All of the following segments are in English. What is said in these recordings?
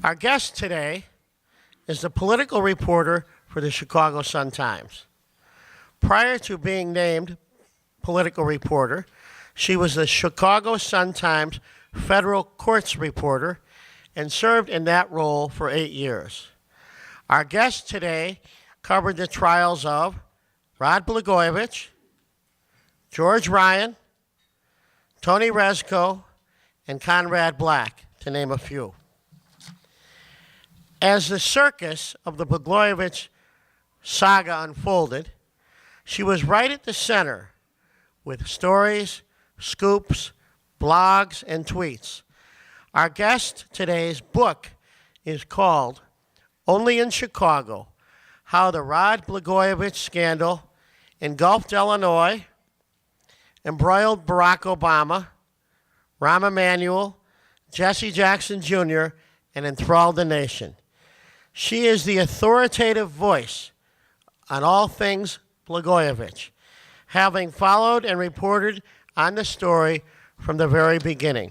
Our guest today is the political reporter for the Chicago Sun-Times. Prior to being named political reporter, she was the Chicago Sun-Times federal courts reporter and served in that role for 8 years. Our guest today covered the trials of Rod Blagojevich, George Ryan, Tony Rezko, and Conrad Black, to name a few. As the circus of the Blagojevich saga unfolded, she was right at the center with stories, scoops, blogs, and tweets. Our guest today's book is called Only in Chicago: How the Rod Blagojevich Scandal Engulfed Illinois, Embroiled Barack Obama, Rahm Emanuel, Jesse Jackson Jr., and enthralled the nation. She is the authoritative voice on all things Blagojevich, having followed and reported on the story from the very beginning.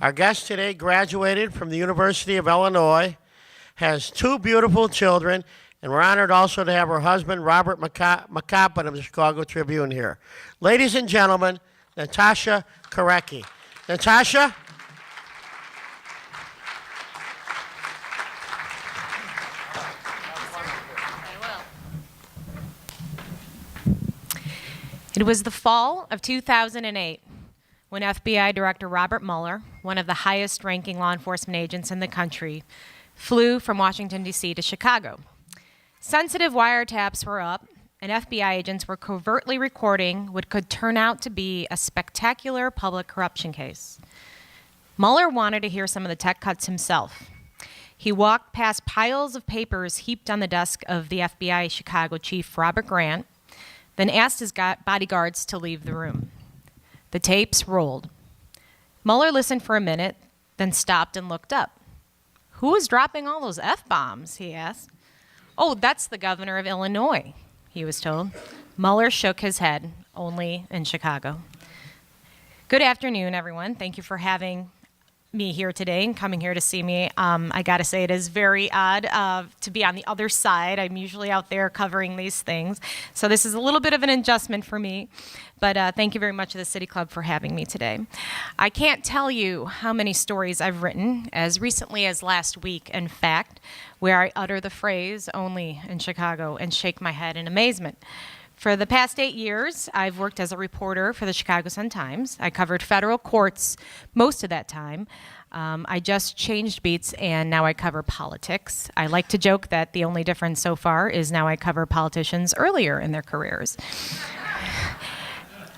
Our guest today graduated from the University of Illinois, has 2 beautiful children, and we're honored also to have her husband, Robert McCoppin of the Chicago Tribune here. Ladies and gentlemen, Natasha Korecki. Natasha? It was the fall of 2008 when FBI Director Robert Mueller, one of the highest-ranking law enforcement agents in the country, flew from Washington, D.C. to Chicago. Sensitive wiretaps were up, and FBI agents were covertly recording what could turn out to be a spectacular public corruption case. Mueller wanted to hear some of the tech cuts himself. He walked past piles of papers heaped on the desk of the FBI Chicago chief, Robert Grant, then asked his bodyguards to leave the room. The tapes rolled. Mueller listened for a minute, then stopped and looked up. "Who was dropping all those F-bombs?" he asked. "Oh, that's the governor of Illinois," he was told. Mueller shook his head. Only in Chicago. Good afternoon, everyone. Thank you for having me here today and coming here to see me. I gotta say, it is very odd to be on the other side. I'm usually out there covering these things. So this is a little bit of an adjustment for me. But thank you very much to the City Club for having me today. I can't tell you how many stories I've written, as recently as last week, in fact, where I utter the phrase, "only in Chicago," and shake my head in amazement. For the past 8 years, I've worked as a reporter for the Chicago Sun-Times. I covered federal courts most of that time. I just changed beats, and now I cover politics. I like to joke that the only difference so far is now I cover politicians earlier in their careers.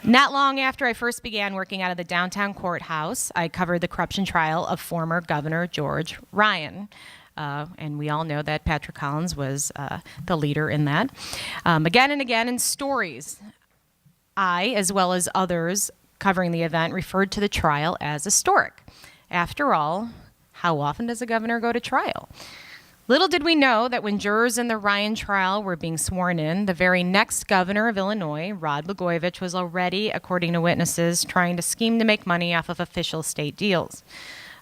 Not long after I first began working out of the downtown courthouse, I covered the corruption trial of former Governor George Ryan. And we all know that Patrick Collins was the leader in that. Again and again in stories, I, as well as others covering the event, referred to the trial as historic. After all, how often does a governor go to trial? Little did we know that when jurors in the Ryan trial were being sworn in, the very next governor of Illinois, Rod Blagojevich, was already, according to witnesses, trying to scheme to make money off of official state deals.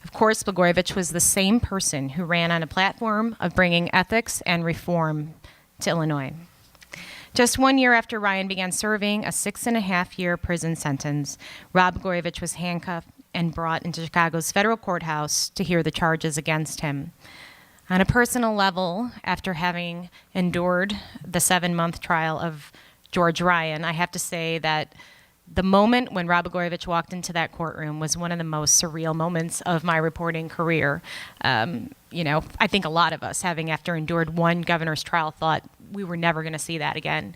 Of course, Blagojevich was the same person who ran on a platform of bringing ethics and reform to Illinois. Just 1 year after Ryan began serving a 6.5-year prison sentence, Rod Blagojevich was handcuffed and brought into Chicago's federal courthouse to hear the charges against him. On a personal level, after having endured the 7-month trial of George Ryan, I have to say that the moment when Rod Blagojevich walked into that courtroom was one of the most surreal moments of my reporting career. I think a lot of us, having after endured one governor's trial, thought we were never going to see that again.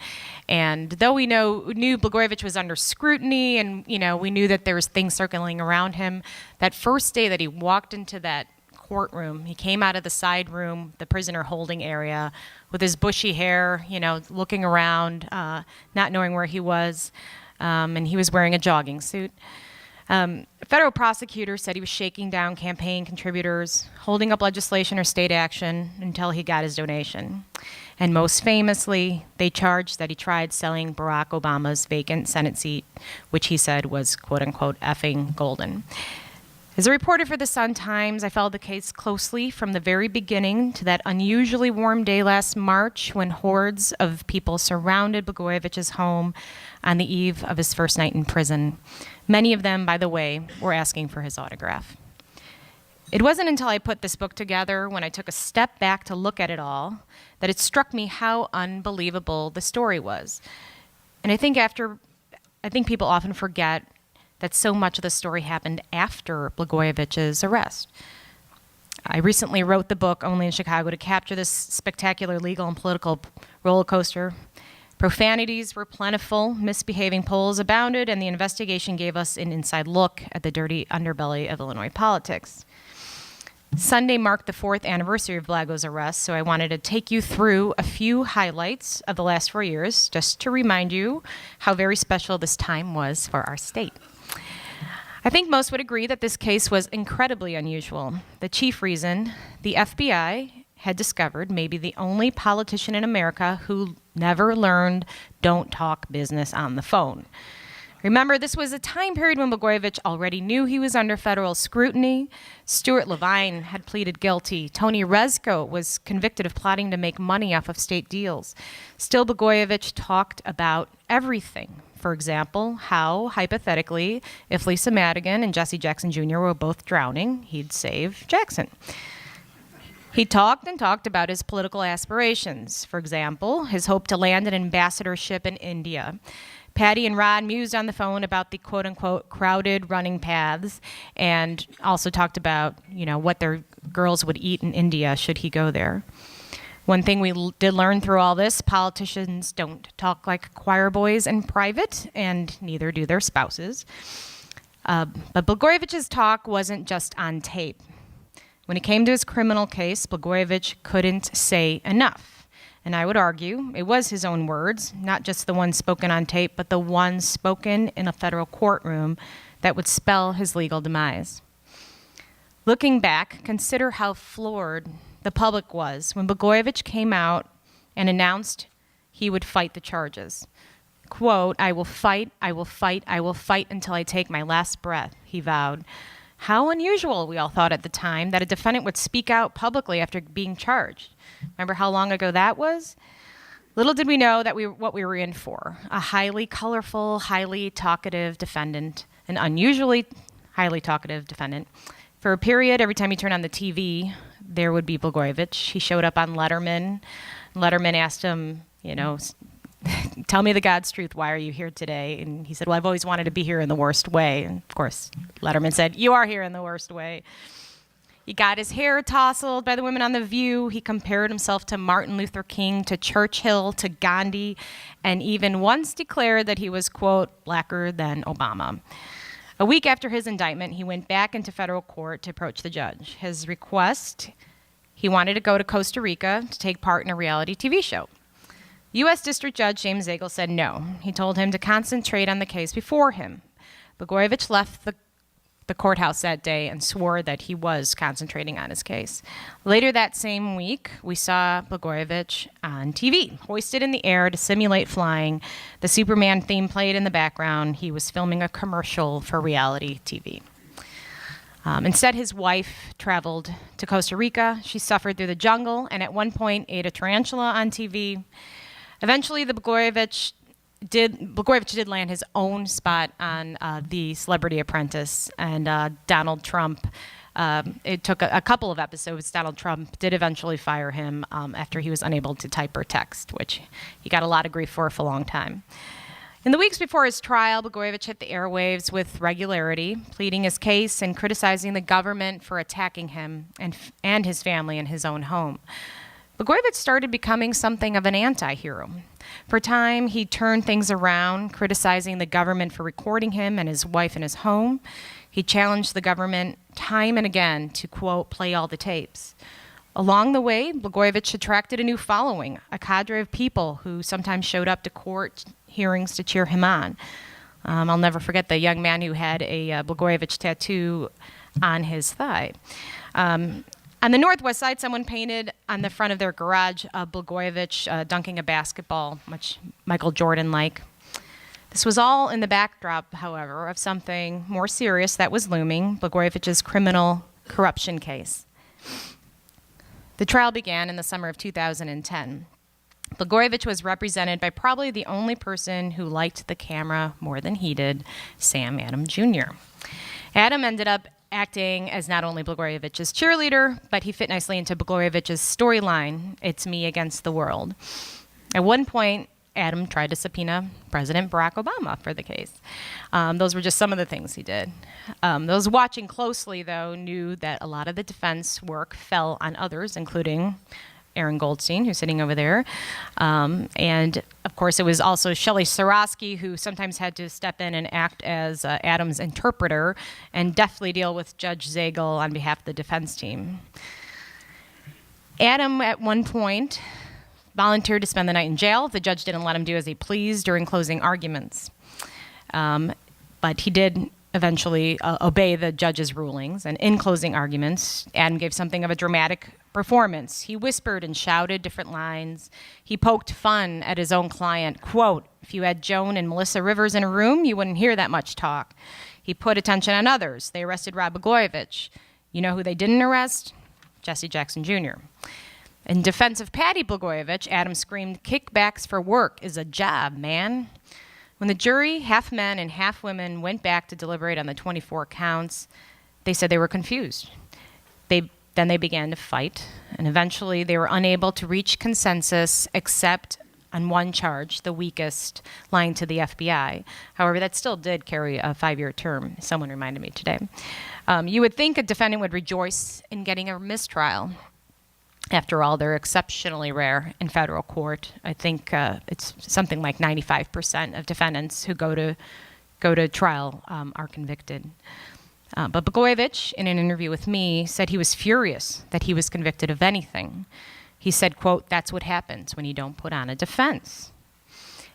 And though we knew Blagojevich was under scrutiny, and we knew that there was things circling around him, that first day that he walked into that courtroom, he came out of the side room, the prisoner holding area, with his bushy hair, looking around, not knowing where he was. And he was wearing a jogging suit. A federal prosecutor said he was shaking down campaign contributors, holding up legislation or state action until he got his donation. And most famously, they charged that he tried selling Barack Obama's vacant Senate seat, which he said was, quote unquote, effing golden. As a reporter for the Sun-Times, I followed the case closely from the very beginning to that unusually warm day last March when hordes of people surrounded Blagojevich's home on the eve of his first night in prison. Many of them, by the way, were asking for his autograph. It wasn't until I put this book together, when I took a step back to look at it all, that it struck me how unbelievable the story was. And I think people often forget that so much of the story happened after Blagojevich's arrest. I recently wrote the book Only in Chicago to capture this spectacular legal and political roller coaster. Profanities were plentiful, misbehaving polls abounded, and the investigation gave us an inside look at the dirty underbelly of Illinois politics. Sunday marked the 4th anniversary of Blago's arrest, so I wanted to take you through a few highlights of the last 4 years, just to remind you how very special this time was for our state. I think most would agree that this case was incredibly unusual. The chief reason, the FBI had discovered maybe the only politician in America who never learned don't talk business on the phone. Remember, this was a time period when Blagojevich already knew he was under federal scrutiny. Stuart Levine had pleaded guilty. Tony Rezko was convicted of plotting to make money off of state deals. Still, Blagojevich talked about everything. For example, how, hypothetically, if Lisa Madigan and Jesse Jackson Jr. were both drowning, he'd save Jackson. He talked and talked about his political aspirations. For example, his hope to land an ambassadorship in India. Patty and Rod mused on the phone about the quote-unquote crowded running paths and also talked about, what their girls would eat in India should he go there. One thing we did learn through all this, politicians don't talk like choir boys in private, and neither do their spouses. But Blagojevich's talk wasn't just on tape. When it came to his criminal case, Blagojevich couldn't say enough. And I would argue it was his own words, not just the ones spoken on tape, but the ones spoken in a federal courtroom that would spell his legal demise. Looking back, consider how floored the public was when Blagojevich came out and announced he would fight the charges. Quote, I will fight, I will fight, I will fight until I take my last breath, he vowed. How unusual, we all thought at the time, that a defendant would speak out publicly after being charged. Remember how long ago that was? Little did we know that what we were in for. A highly colorful, highly talkative defendant, an unusually highly talkative defendant. For a period, every time you turn on the TV, there would be Blagojevich. He showed up on Letterman. Letterman asked him, tell me the God's truth, why are you here today? And he said, well, I've always wanted to be here in the worst way. And of course, Letterman said, you are here in the worst way. He got his hair tousled by the women on The View. He compared himself to Martin Luther King, to Churchill, to Gandhi, and even once declared that he was, quote, blacker than Obama. A week after his indictment, he went back into federal court to approach the judge. His request, he wanted to go to Costa Rica to take part in a reality TV show. U.S. District Judge James Zagel said no. He told him to concentrate on the case before him. Blagojevich left the courthouse that day and swore that he was concentrating on his case. Later that same week, we saw Blagojevich on TV, hoisted in the air to simulate flying. The Superman theme played in the background. He was filming a commercial for reality TV. Instead, his wife traveled to Costa Rica. She suffered through the jungle and at one point ate a tarantula on TV. Eventually, Blagojevich did land his own spot on The Celebrity Apprentice, and Donald Trump, it took a couple of episodes. Donald Trump did eventually fire him after he was unable to type or text, which he got a lot of grief for a long time. In the weeks before his trial, Blagojevich hit the airwaves with regularity, pleading his case and criticizing the government for attacking him and his family in his own home. Blagojevich started becoming something of an anti-hero. For a time, he turned things around, criticizing the government for recording him and his wife in his home. He challenged the government time and again to, quote, play all the tapes. Along the way, Blagojevich attracted a new following, a cadre of people who sometimes showed up to court hearings to cheer him on. I'll never forget the young man who had a Blagojevich tattoo on his thigh. On the Northwest Side, someone painted on the front of their garage Blagojevich dunking a basketball, much Michael Jordan-like. This was all in the backdrop, however, of something more serious that was looming, Blagojevich's criminal corruption case. The trial began in the summer of 2010. Blagojevich was represented by probably the only person who liked the camera more than he did, Sam Adam Jr. Adam ended up acting as not only Blagojevich's cheerleader, but he fit nicely into Blagojevich's storyline, It's Me Against the World. At one point, Adam tried to subpoena President Barack Obama for the case. Those were just some of the things he did. Those watching closely, though, knew that a lot of the defense work fell on others, including Aaron Goldstein, who's sitting over there. And, of course, it was also Shelley Sarosky, who sometimes had to step in and act as Adam's interpreter and deftly deal with Judge Zagel on behalf of the defense team. Adam, at one point, volunteered to spend the night in jail if the judge didn't let him do as he pleased during closing arguments. But he did eventually obey the judge's rulings. And in closing arguments, Adam gave something of a dramatic performance. He whispered and shouted different lines. He poked fun at his own client. Quote, if you had Joan and Melissa Rivers in a room, you wouldn't hear that much talk. He put attention on others. They arrested Rod Blagojevich. You know who they didn't arrest? Jesse Jackson Jr. In defense of Patty Blagojevich, Adam screamed, kickbacks for work is a job, man. When the jury, half men and half women, went back to deliberate on the 24 counts, they said they were confused. Then they began to fight, and eventually they were unable to reach consensus except on one charge, the weakest, lying to the FBI. However, that still did carry a 5-year term, someone reminded me today. You would think a defendant would rejoice in getting a mistrial. After all, they're exceptionally rare in federal court. I think it's something like 95% of defendants who go to trial are convicted. But Blagojevich, in an interview with me, said he was furious that he was convicted of anything. He said, quote, that's what happens when you don't put on a defense.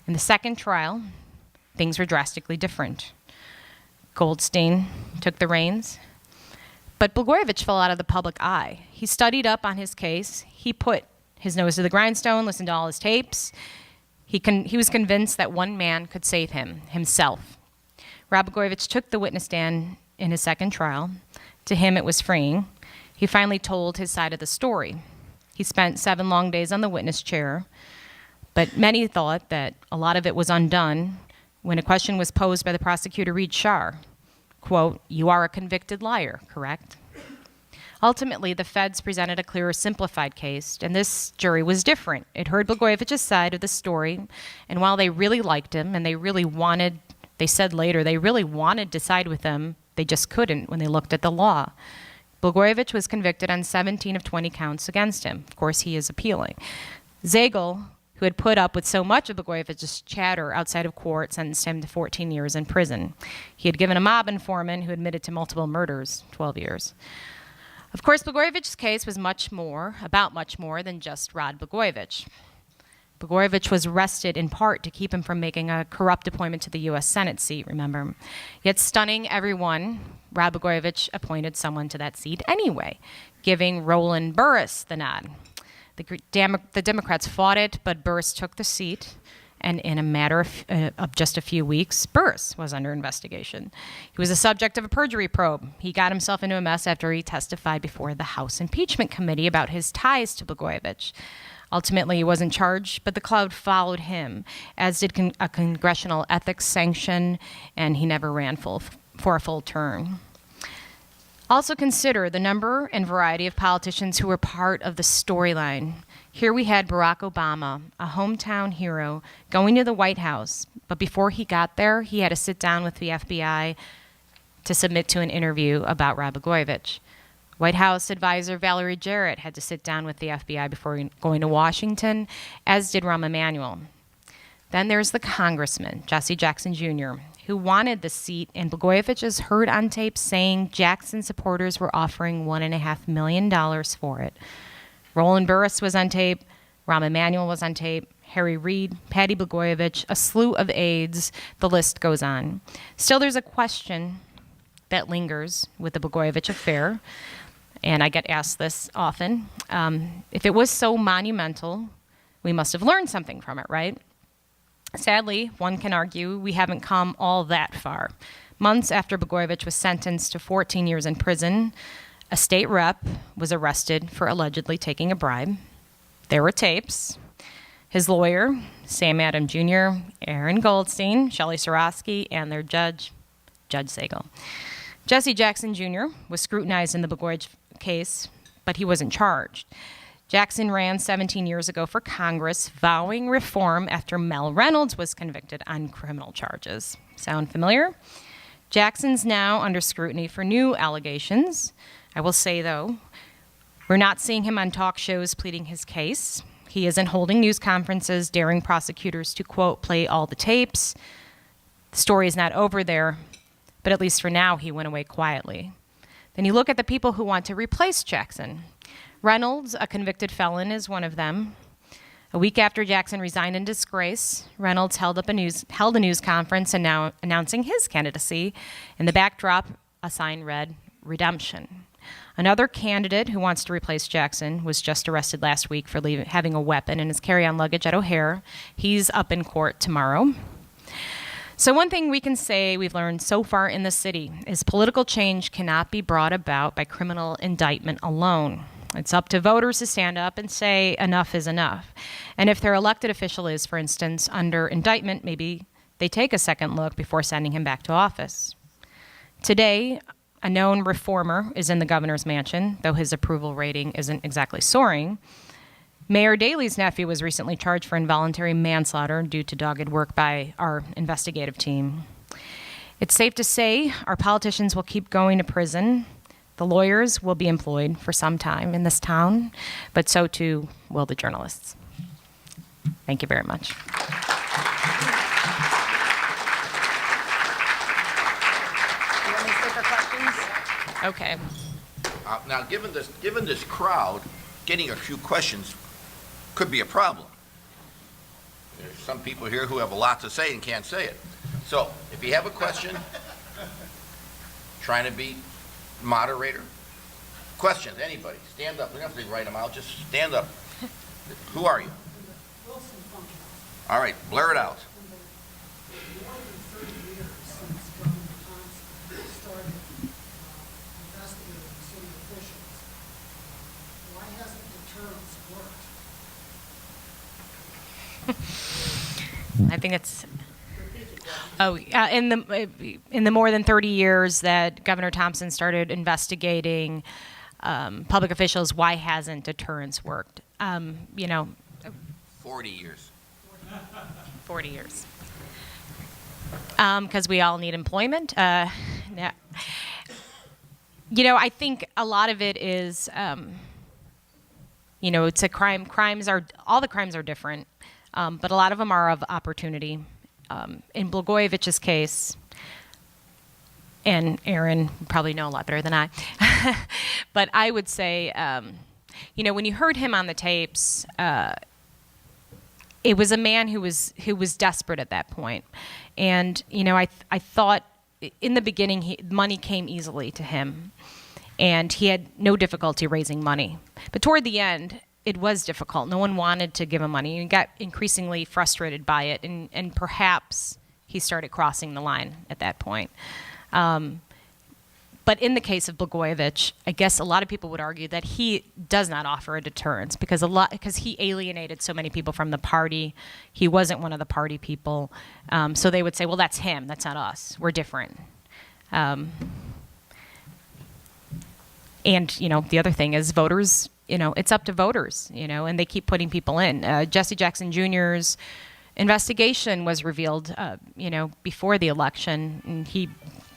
In the second trial, things were drastically different. Goldstein took the reins. But Blagojevich fell out of the public eye. He studied up on his case. He put his nose to the grindstone, listened to all his tapes. He was convinced that one man could save him, himself. Rod Blagojevich took the witness stand in his second trial. To him, it was freeing. He finally told his side of the story. He spent 7 long days on the witness chair, but many thought that a lot of it was undone when a question was posed by the prosecutor, Reed Shar. Quote, you are a convicted liar, correct? Ultimately, the feds presented a clearer, simplified case, and this jury was different. It heard Blagojevich's side of the story, and while they really liked him and they said later, they really wanted to side with him, they just couldn't when they looked at the law. Blagojevich was convicted on 17 of 20 counts against him. Of course, he is appealing. Zagel, who had put up with so much of Blagojevich's chatter outside of court, sentenced him to 14 years in prison. He had given a mob informant who admitted to multiple murders 12 years. Of course, Blagojevich's case was much more than just Rod Blagojevich. Blagojevich was arrested in part to keep him from making a corrupt appointment to the U.S. Senate seat, remember. Yet stunning everyone, Rod Blagojevich appointed someone to that seat anyway, giving Roland Burris the nod. The Democrats fought it, but Burris took the seat, and in a matter of just a few weeks, Burris was under investigation. He was the subject of a perjury probe. He got himself into a mess after he testified before the House Impeachment Committee about his ties to Blagojevich. Ultimately, he wasn't charged, but the cloud followed him, as did a congressional ethics sanction, and he never ran for a full term. Also consider the number and variety of politicians who were part of the storyline. Here we had Barack Obama, a hometown hero, going to the White House, but before he got there, he had to sit down with the FBI to submit to an interview about Rod Blagojevich. White House advisor Valerie Jarrett had to sit down with the FBI before going to Washington, as did Rahm Emanuel. Then there's the congressman, Jesse Jackson Jr., who wanted the seat, and Blagojevich is heard on tape saying Jackson supporters were offering $1.5 million for it. Roland Burris was on tape, Rahm Emanuel was on tape, Harry Reid, Patty Blagojevich, a slew of aides, the list goes on. Still, there's a question that lingers with the Blagojevich affair, and I get asked this often. If it was so monumental, we must have learned something from it, right? Sadly, one can argue we haven't come all that far. Months after Blagojevich was sentenced to 14 years in prison, a state rep was arrested for allegedly taking a bribe. There were tapes. His lawyer, Sam Adam Jr., Aaron Goldstein, Shelley Sorosky, and their judge, Judge Sagel. Jesse Jackson Jr. was scrutinized in the Blagojevich case, but he wasn't charged. Jackson ran 17 years ago for Congress, vowing reform after Mel Reynolds was convicted on criminal charges. Sound familiar? Jackson's now under scrutiny for new allegations. I will say, though, we're not seeing him on talk shows pleading his case. He isn't holding news conferences, daring prosecutors to, quote, play all the tapes. The story is not over there, but at least for now, he went away quietly. Then you look at the people who want to replace Jackson. Reynolds, a convicted felon, is one of them. A week after Jackson resigned in disgrace, Reynolds held a news conference announcing his candidacy. In the backdrop, a sign read, Redemption. Another candidate who wants to replace Jackson was just arrested last week for having a weapon in his carry-on luggage at O'Hare. He's up in court tomorrow. So one thing we can say we've learned so far in the city is political change cannot be brought about by criminal indictment alone. It's up to voters to stand up and say enough is enough. And if their elected official is, for instance, under indictment, maybe they take a second look before sending him back to office. Today, a known reformer is in the governor's mansion, though his approval rating isn't exactly soaring. Mayor Daley's nephew was recently charged for involuntary manslaughter due to dogged work by our investigative team. It's safe to say our politicians will keep going to prison. The lawyers will be employed for some time in this town, but so too will the journalists. Thank you very much. Okay. Now, given this crowd, getting a few questions could be a problem. There's some people here who have a lot to say and can't say it. So, if you have a question, trying to be moderator. Questions, anybody, stand up. We don't have to write them out, just stand up. Who are you? All right, blur it out. I think it's in the more than 30 years that Governor Thompson started investigating public officials, why hasn't deterrence worked? 40 years. 40 years. Because we all need employment. Yeah. I think a lot of it is, it's a crime. All the crimes are different, but a lot of them are of opportunity. In Blagojevich's case, and Aaron probably know a lot better than I, but I would say, when you heard him on the tapes, it was a man who was desperate at that point. And, I thought in the beginning, money came easily to him, and he had no difficulty raising money. But toward the end, it was difficult. No one wanted to give him money. He got increasingly frustrated by it, and perhaps he started crossing the line at that point. But in the case of Blagojevich, I guess a lot of people would argue that he does not offer a deterrence because he alienated so many people from the party. He wasn't one of the party people. So they would say, well, that's him. That's not us. We're different. And, the other thing is voters, it's up to voters, and they keep putting people in. Jesse Jackson Jr.'s investigation was revealed, before the election. And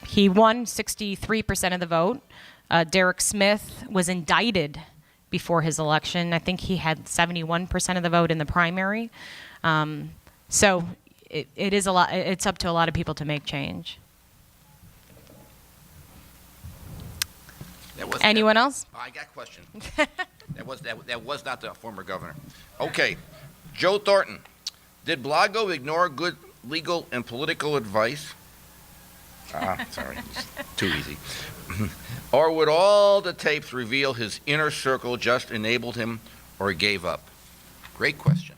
he won 63% of the vote. Derek Smith was indicted before his election. I think he had 71% of the vote in the primary. So it is a lot. It's up to a lot of people to make change. Anyone else? I got a question. That was not the former governor. Okay, Joe Thornton. Did Blago ignore good legal and political advice? Sorry, it's too easy. Or would all the tapes reveal his inner circle just enabled him or gave up? Great question.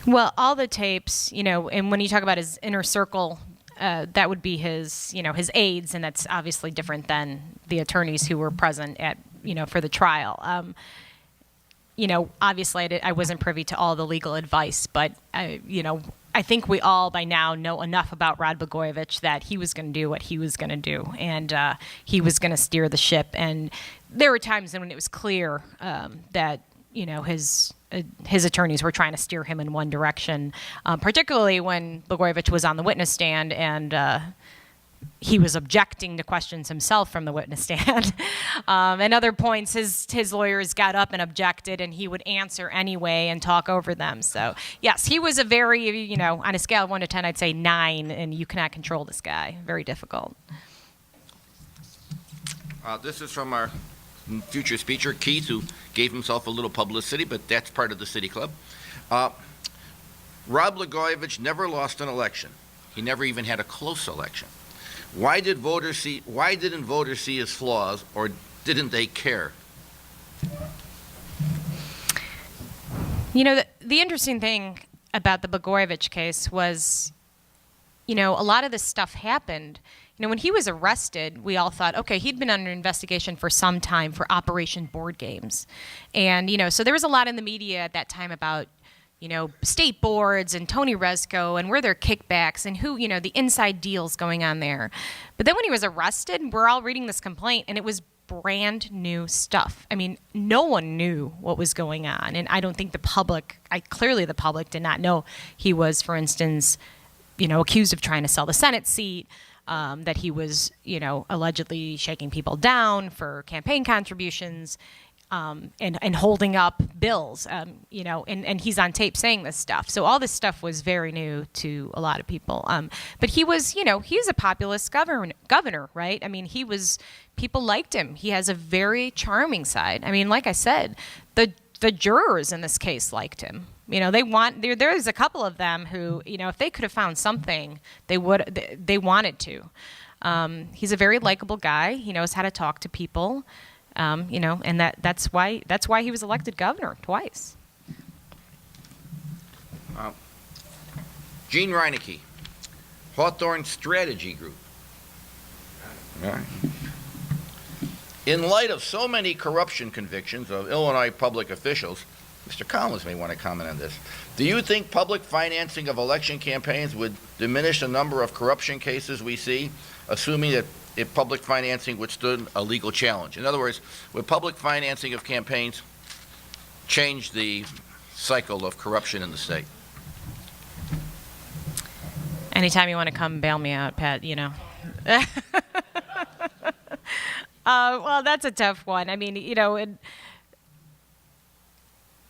Well, all the tapes, and when you talk about his inner circle, that would be his, his aides, and that's obviously different than the attorneys who were present at, for the trial. Obviously I wasn't privy to all the legal advice, but, I think we all by now know enough about Rod Blagojevich that he was going to do what he was going to do, and he was going to steer the ship. And there were times when it was clear that, his attorneys were trying to steer him in one direction, particularly when Blagojevich was on the witness stand and he was objecting to questions himself from the witness stand. And other points, his lawyers got up and objected, and he would answer anyway and talk over them. So, yes, he was a very, on a scale of 1 to 10, I'd say 9, and you cannot control this guy. Very difficult. This is from our future speaker, Keith, who gave himself a little publicity, but that's part of the City Club. Rod Blagojevich never lost an election. He never even had a close election. Why didn't voters see his flaws, or didn't they care? The interesting thing about the Blagojevich case was, a lot of this stuff happened. When he was arrested, we all thought, okay, he'd been under investigation for some time for Operation Board Games. And, so there was a lot in the media at that time about, state boards and Tony Rezko and were there kickbacks and who, the inside deals going on there. But then when he was arrested, we're all reading this complaint, and it was brand new stuff. I mean, no one knew what was going on. And I don't think the public did not know he was, for instance, accused of trying to sell the Senate seat, that he was, allegedly shaking people down for campaign contributions, and holding up bills, and he's on tape saying this stuff. So all this stuff was very new to a lot of people. But he was, he's a populist governor, right? I mean, people liked him. He has a very charming side. I mean, like I said, the jurors in this case liked him. There's a couple of them who, if they could have found something, they wanted to. He's a very likable guy. He knows how to talk to people. And that's why he was elected governor twice. Gene Reinecke, Hawthorne Strategy Group. All right. In light of so many corruption convictions of Illinois public officials, Mr. Collins may want to comment on this. Do you think public financing of election campaigns would diminish the number of corruption cases we see, assuming that if public financing withstood a legal challenge? In other words, would public financing of campaigns change the cycle of corruption in the state? Anytime you want to come bail me out, Pat, Well, that's a tough one. I mean,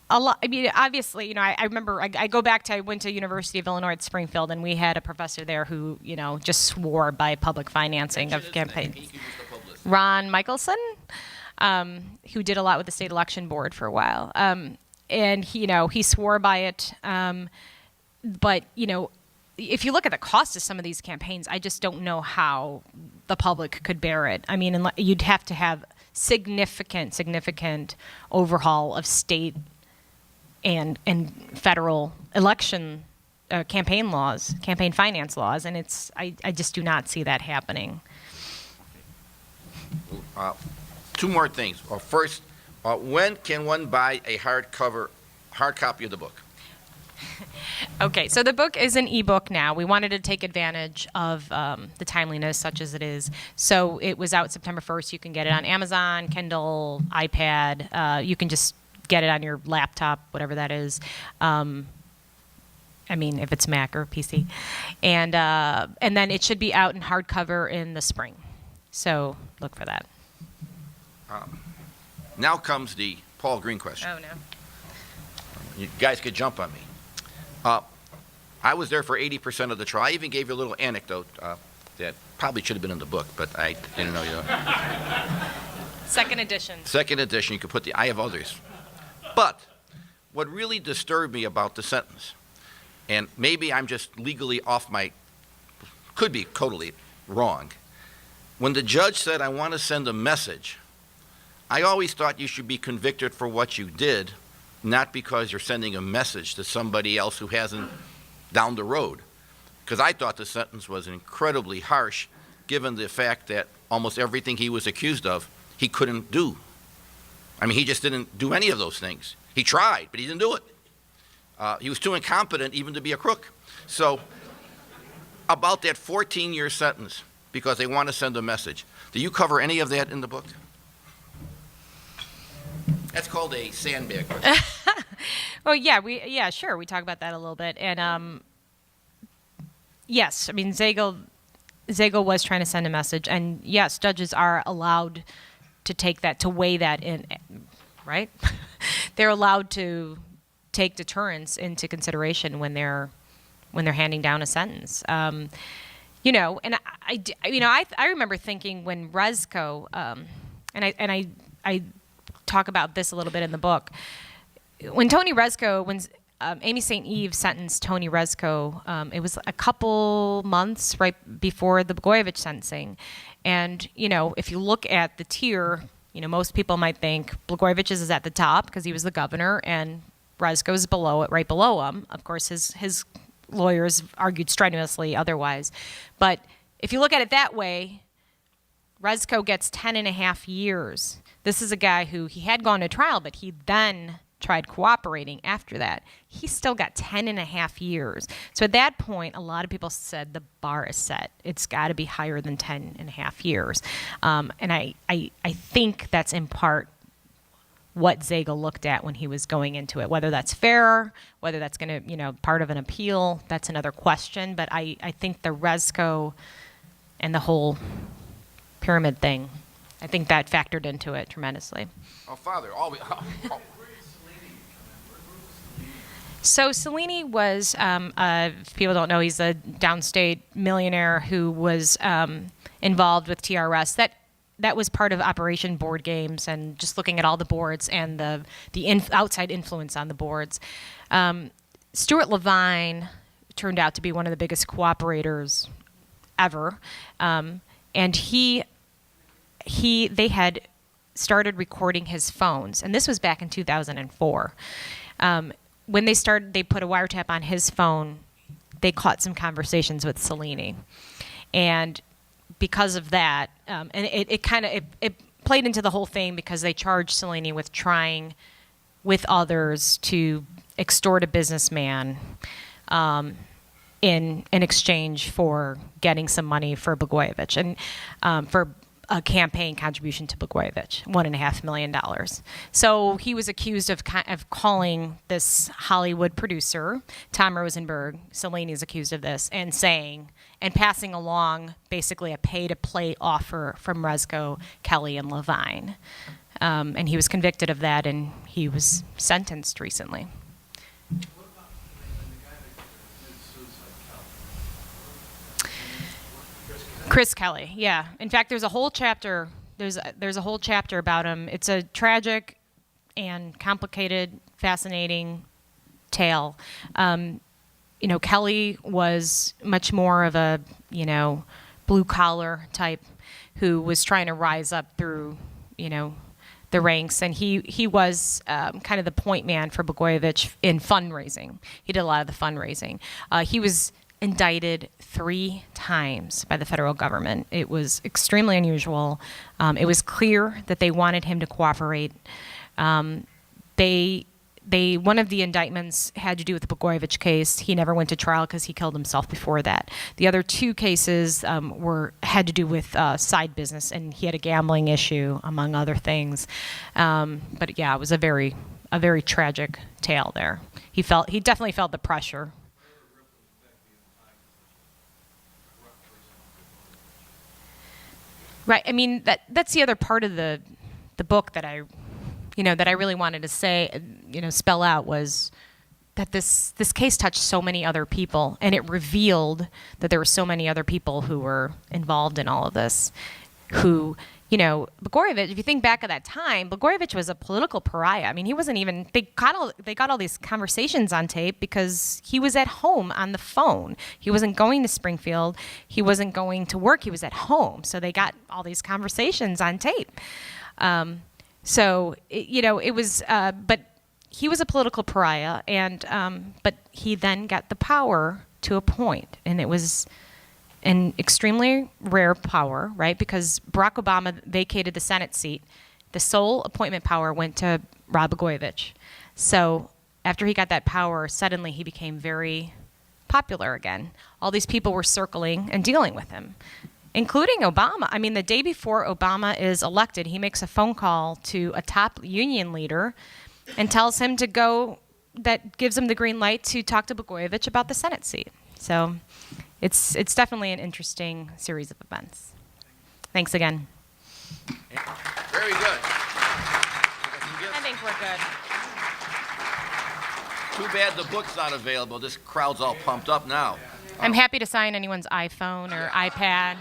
obviously, I remember I go back to, I went to University of Illinois at Springfield, and we had a professor there who, just swore by public financing of campaigns. Ron Michelson, who did a lot with the state election board for a while. And he swore by it. But, if you look at the cost of some of these campaigns, I just don't know how the public could bear it. I mean, you'd have to have significant overhaul of state and federal election campaign laws, campaign finance laws, and I just do not see that happening. Two more things. First, when can one buy a hard copy of the book? Okay, so the book is an ebook now. We wanted to take advantage of the timeliness, such as it is. So it was out September 1st. You can get it on Amazon, Kindle, iPad. You can just get it on your laptop, whatever that is. If it's Mac or PC. And then it should be out in hardcover in the spring. So look for that. Now comes the Paul Green question. Oh, no. You guys could jump on me. I was there for 80% of the trial. I even gave you a little anecdote that probably should have been in the book, but I didn't know you. Second edition. Second edition. You could put I have others. But what really disturbed me about the sentence, and maybe I'm just legally could be totally wrong. When the judge said, "I want to send a message," I always thought you should be convicted for what you did, not because you're sending a message to somebody else who hasn't down the road. Because I thought the sentence was incredibly harsh, given the fact that almost everything he was accused of, he couldn't do. I mean, he just didn't do any of those things. He tried, but he didn't do it. He was too incompetent even to be a crook. So about that 14-year sentence, because they want to send a message, do you cover any of that in the book? That's called a sandbag. Well, yeah, sure. We talk about that a little bit. And yes, I mean, Zagel was trying to send a message. And yes, judges are allowed to take that, to weigh that in, right? They're allowed to take deterrence into consideration when they're handing down a sentence. You know, and I remember thinking when Resco, and I talk about this a little bit in the book, when Amy St. Eve sentenced Tony Resco, it was a couple months right before the Blagojevich sentencing. And, you know, if you look at the tier, you know, most people might think Blagojevich is at the top because he was the governor, and Resco is below it, right below him. Of course, his lawyers argued strenuously otherwise. But if you look at it that way, Resco gets 10.5 years. This is a guy who he had gone to trial, but he then tried cooperating after that. He still got 10.5 years. So at that point, a lot of people said the bar is set. It's got to be higher than 10.5 years. And I think that's in part what Zagel looked at when he was going into it. Whether that's fair, whether that's going to, you know, part of an appeal, that's another question. But I think the Resco and the whole pyramid thing, I think that factored into it tremendously. Oh, Father, So Cellini was, if people don't know, he's a downstate millionaire who was involved with TRS. That was part of Operation Board Games, and just looking at all the boards and the outside influence on the boards. Stuart Levine turned out to be one of the biggest cooperators ever, and they had started recording his phones, and this was back in 2004. When they put a wiretap on his phone, they caught some conversations with Cellini, and because of that, and it played into the whole thing because they charged Cellini with trying with others to extort a businessman in exchange for getting some money for Blagojevich and for a campaign contribution to Blagojevich, $1.5 million. So he was accused of calling this Hollywood producer, Tom Rosenberg, Cellini is accused of this, and passing along basically a pay-to-play offer from Resco, Kelly, and Levine. And he was convicted of that, and he was sentenced recently. Chris Kelly, yeah. In fact, there's a whole chapter. There's a whole chapter about him. It's a tragic and complicated, fascinating tale. You know, Kelly was much more of a, you know, blue collar type who was trying to rise up through, you know, the ranks, and he was kind of the point man for Blagojevich in fundraising. He did a lot of the fundraising. He was indicted 3 times by the federal government. It was extremely unusual. It was clear that they wanted him to cooperate. One of the indictments had to do with the Blagojevich case. He never went to trial because he killed himself before that. The other 2 cases had to do with side business, and he had a gambling issue, among other things. But yeah, it was a very tragic tale there. He definitely felt the pressure. Right. I mean, that's the other part of the book that I really wanted to say, spell out, was that this case touched so many other people, and it revealed that there were so many other people who were involved in all of this, who, Blagojevich, if you think back at that time, Blagojevich was a political pariah. I mean, he wasn't even, they got all these conversations on tape because he was at home on the phone. He wasn't going to Springfield. He wasn't going to work. He was at home. So they got all these conversations on tape. It was, but he was a political pariah, and but he then got the power to appoint, and it was an extremely rare power, right? Because Barack Obama vacated the Senate seat. The sole appointment power went to Rod Blagojevich. So after he got that power, suddenly he became very popular again. All these people were circling and dealing with him, including Obama. I mean, the day before Obama is elected, he makes a phone call to a top union leader and tells him to go, that gives him the green light to talk to Blagojevich about the Senate seat. So it's definitely an interesting series of events. Thanks again. Very good. I think we're good. Too bad the book's not available. This crowd's all pumped up now. I'm happy to sign anyone's iPhone or iPad.